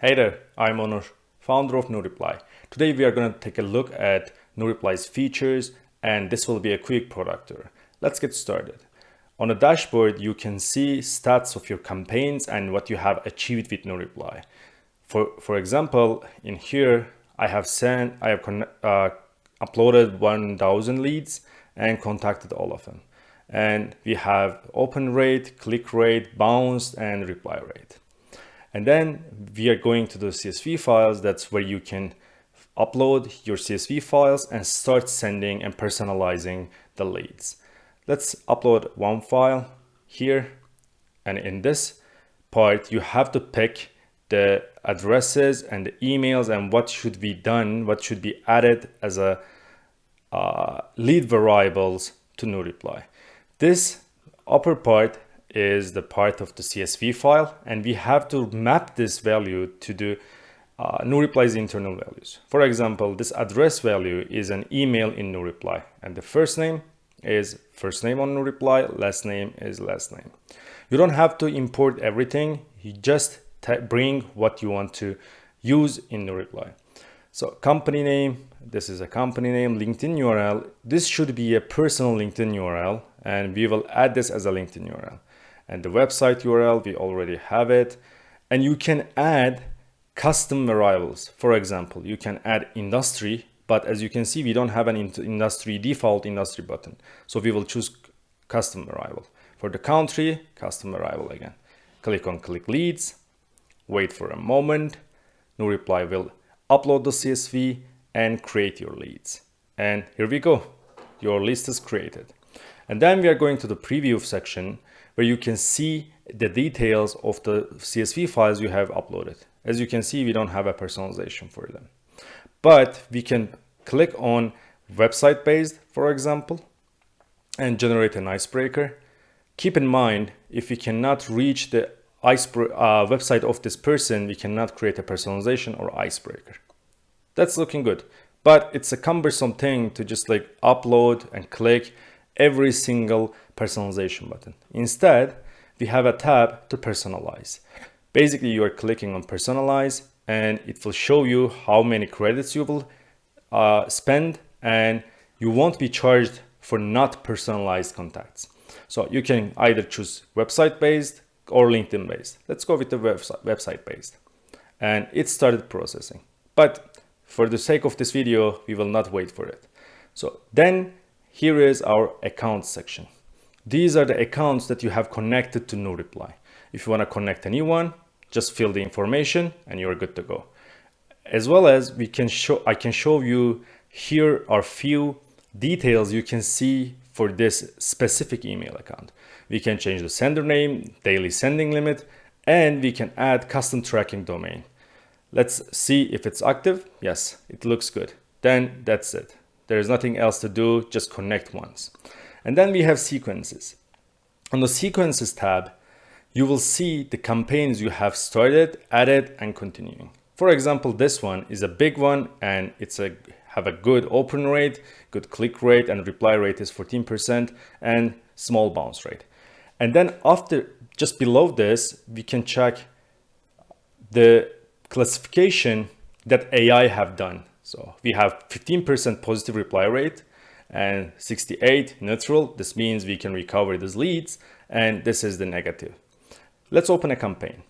Hey there, I'm Onur, founder of Nureply. Today we are going to take a look at Nureply's features, and this will be a quick product tour. Let's get started. On the dashboard, you can see stats of your campaigns and what you have achieved with Nureply. For example, in here, I have uploaded 1,000 leads and contacted all of them. And we have open rate, click rate, bounce, and reply rate. And then we are going to the CSV files. That's where you can upload your CSV files and start sending and personalizing the leads. Let's upload one file here. And in this part, you have to pick the addresses and the emails and what should be done, what should be added as a lead variables to Nureply. This upper part is the part of the CSV file, and we have to map this value to the Nureply's internal values. For example, this address value is an email in Nureply, and the first name is first name on Nureply, last name is last name. You don't have to import everything, you just bring what you want to use in Nureply. So company name, this is a company name, LinkedIn URL. This should be a personal LinkedIn URL, and we will add this as a LinkedIn URL. And the website URL, we already have it. And you can add custom variables. For example, you can add industry, but as you can see, we don't have an default industry button. So we will choose custom variable. For the country, custom variable again. Click on click leads, wait for a moment. Nureply will upload the CSV and create your leads. And here we go. Your list is created. And then we are going to the preview section where you can see the details of the CSV files you have uploaded. As you can see, we don't have a personalization for them, but we can click on website based, for example, and generate an icebreaker. Keep in mind, if we cannot reach the website of this person, we cannot create a personalization or icebreaker. That's looking good, but it's a cumbersome thing to just like upload and click every single personalization button. Instead, we have a tab to personalize. Basically, you are clicking on personalize and it will show you how many credits you will spend, and you won't be charged for not personalized contacts. So you can either choose website based or LinkedIn based. Let's go with the website based. And it started processing. But for the sake of this video, we will not wait for it. So then here is our accounts section. These are the accounts that you have connected to Nureply. If you want to connect a new one, just fill the information and you're good to go. As well as I can show you here are few details you can see for this specific email account. We can change the sender name, daily sending limit, and we can add custom tracking domain. Let's see if it's active. Yes, it looks good. Then that's it. There is nothing else to do, just connect once. And then we have sequences. On the sequences tab, you will see the campaigns you have started, added, and continuing. For example, this one is a big one and have a good open rate, good click rate, and reply rate is 14% and small bounce rate. And then after, just below this, we can check the classification that AI have done. So we have 15% positive reply rate and 68 neutral. This means we can recover these leads, and this is the negative. Let's open a campaign.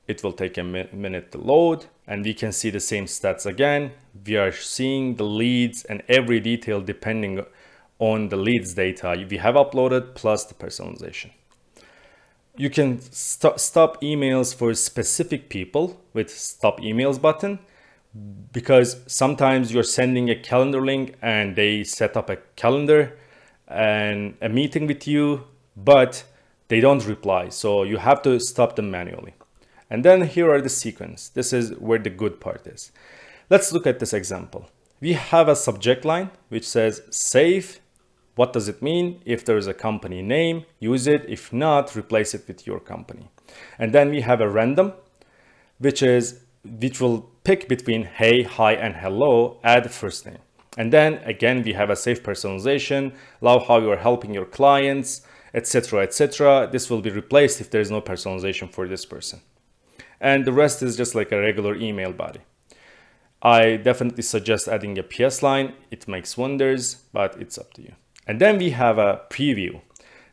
It will take a minute to load, and we can see the same stats again. We are seeing the leads and every detail depending on the leads data we have uploaded plus the personalization. You can stop emails for specific people with stop emails button, because sometimes you're sending a calendar link and they set up a calendar and a meeting with you, but they don't reply. So you have to stop them manually. And then here are the sequence. This is where the good part is. Let's look at this example. We have a subject line which says save. What does it mean? If there is a company name, use it. If not, replace it with your company. And then we have a random, which will pick between hey, hi, and hello, add first name. And then again, we have a safe personalization, love how you are helping your clients, etc., etc. This will be replaced if there is no personalization for this person. And the rest is just like a regular email body. I definitely suggest adding a PS line. It makes wonders, but it's up to you. And then we have a preview.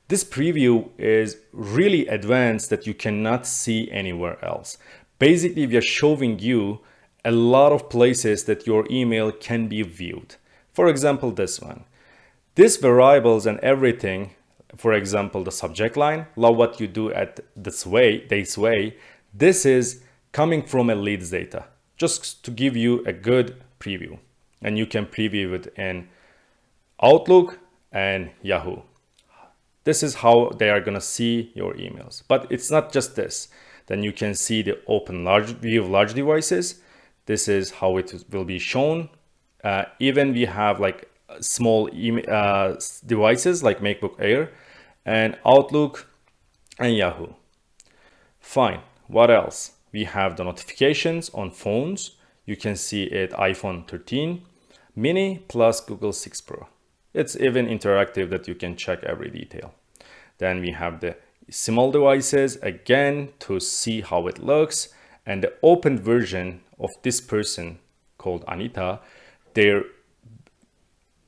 This preview is really advanced that you cannot see anywhere else. Basically, we are showing you a lot of places that your email can be viewed. For example, this one. These variables and everything, for example, the subject line, love what you do at this way, this is coming from a leads data, just to give you a good preview. And you can preview it in Outlook and Yahoo. This is how they are gonna see your emails. But it's not just this. Then you can see the open large view of large devices. This is how it will be shown. Even we have like small devices like MacBook Air and Outlook and Yahoo. Fine. What else? We have the notifications on phones. You can see it iPhone 13 mini plus Google 6 Pro. It's even interactive that you can check every detail. Then we have the small devices again to see how it looks, and the open version of this person called Anita, their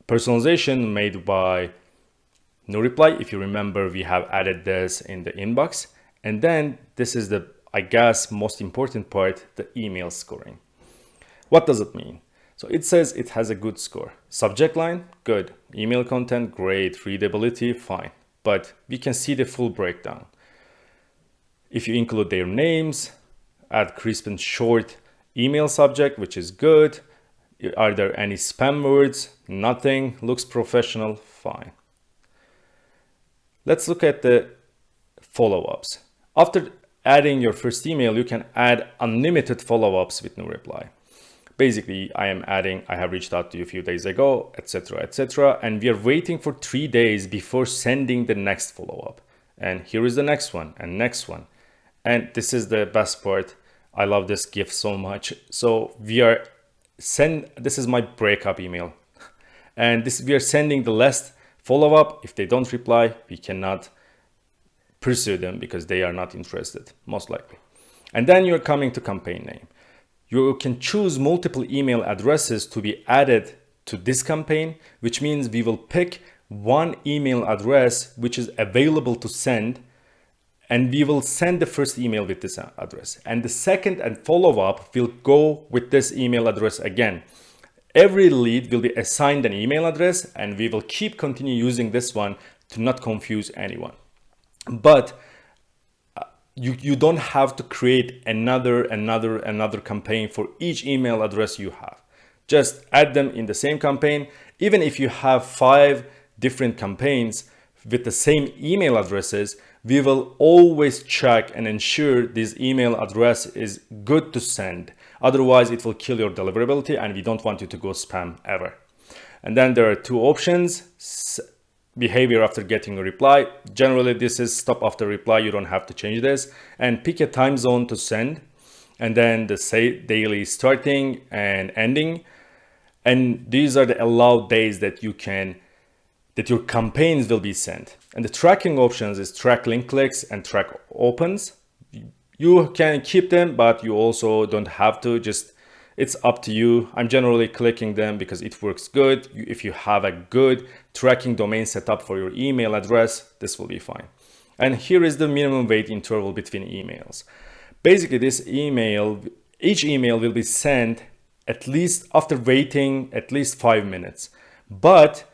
personalization made by Nureply. If you remember, we have added this in the inbox. And then this is the, I guess, most important part, the email scoring. What does it mean? So it says it has a good score. Subject line, good. Email content, great. Readability, fine. But we can see the full breakdown. If you include their names, add crisp and short email subject, which is good. Are there any spam words? Nothing. Looks professional, fine. Let's look at the follow-ups. After adding your first email, you can add unlimited follow-ups with Nureply. Basically, I have reached out to you a few days ago, etc., etc. And we are waiting for 3 days before sending the next follow-up. And here is the next one and next one. And this is the best part. I love this GIF so much. So this is my breakup email. And we are sending the last follow-up. If they don't reply, we cannot pursue them because they are not interested, most likely. And then you're coming to campaign name. You can choose multiple email addresses to be added to this campaign, which means we will pick one email address which is available to send, and we will send the first email with this address. And the second and follow-up will go with this email address again. Every lead will be assigned an email address, and we will continue using this one to not confuse anyone. But you don't have to create another campaign for each email address you have. Just add them in the same campaign. Even if you have 5 different campaigns with the same email addresses, we will always check and ensure this email address is good to send. Otherwise, it will kill your deliverability, and we don't want you to go spam ever. And then there are 2 options. Behavior after getting a reply. Generally, this is stop after reply. You don't have to change this. And pick a time zone to send. And then the daily starting and ending. And these are the allowed days that your campaigns will be sent. And the tracking options is track link clicks and track opens. You can keep them, but you also don't have to. It's up to you. I'm generally clicking them because it works good. If you have a good tracking domain set up for your email address, this will be fine. And here is the minimum wait interval between emails. Basically, each email will be sent at least after waiting at least 5 minutes. But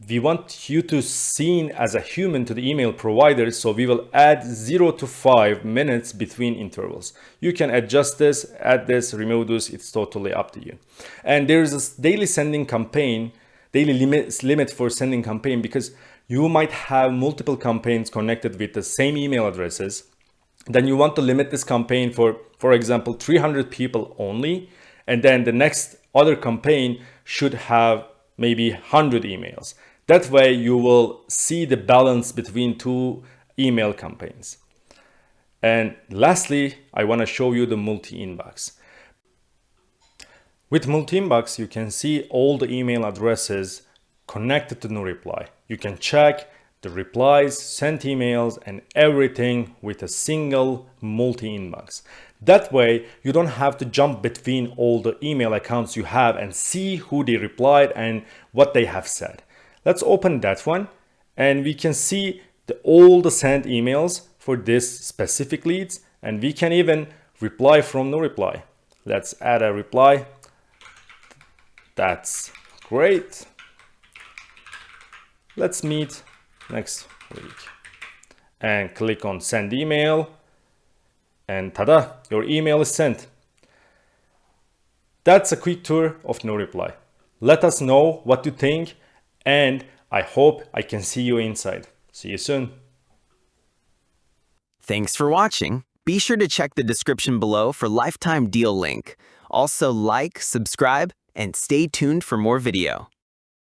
we want you to seen as a human to the email provider, so we will add 0 to 5 minutes between intervals. You can adjust this, add this, remove this, it's totally up to you. And there is a daily sending campaign, daily limit for sending campaign, because you might have multiple campaigns connected with the same email addresses. Then you want to limit this campaign for example, 300 people only. And then the next other campaign should have maybe 100 emails. That way you will see the balance between 2 email campaigns. And lastly, I want to show you the multi-inbox. With multi-inbox, you can see all the email addresses connected to Nureply. You can check the replies, sent emails, and everything with a single multi-inbox. That way, you don't have to jump between all the email accounts you have and see who they replied and what they have said. Let's open that one, and we can see all the sent emails for this specific leads, and we can even reply from Nureply. Let's add a reply. That's great. Let's meet next week. And click on send email. And tada, your email is sent. That's a quick tour of Nureply. Let us know what you think, and I hope I can see you inside. See you soon. Thanks for watching. Be sure to check the description below for lifetime deal link. Also like, subscribe, and stay tuned for more video.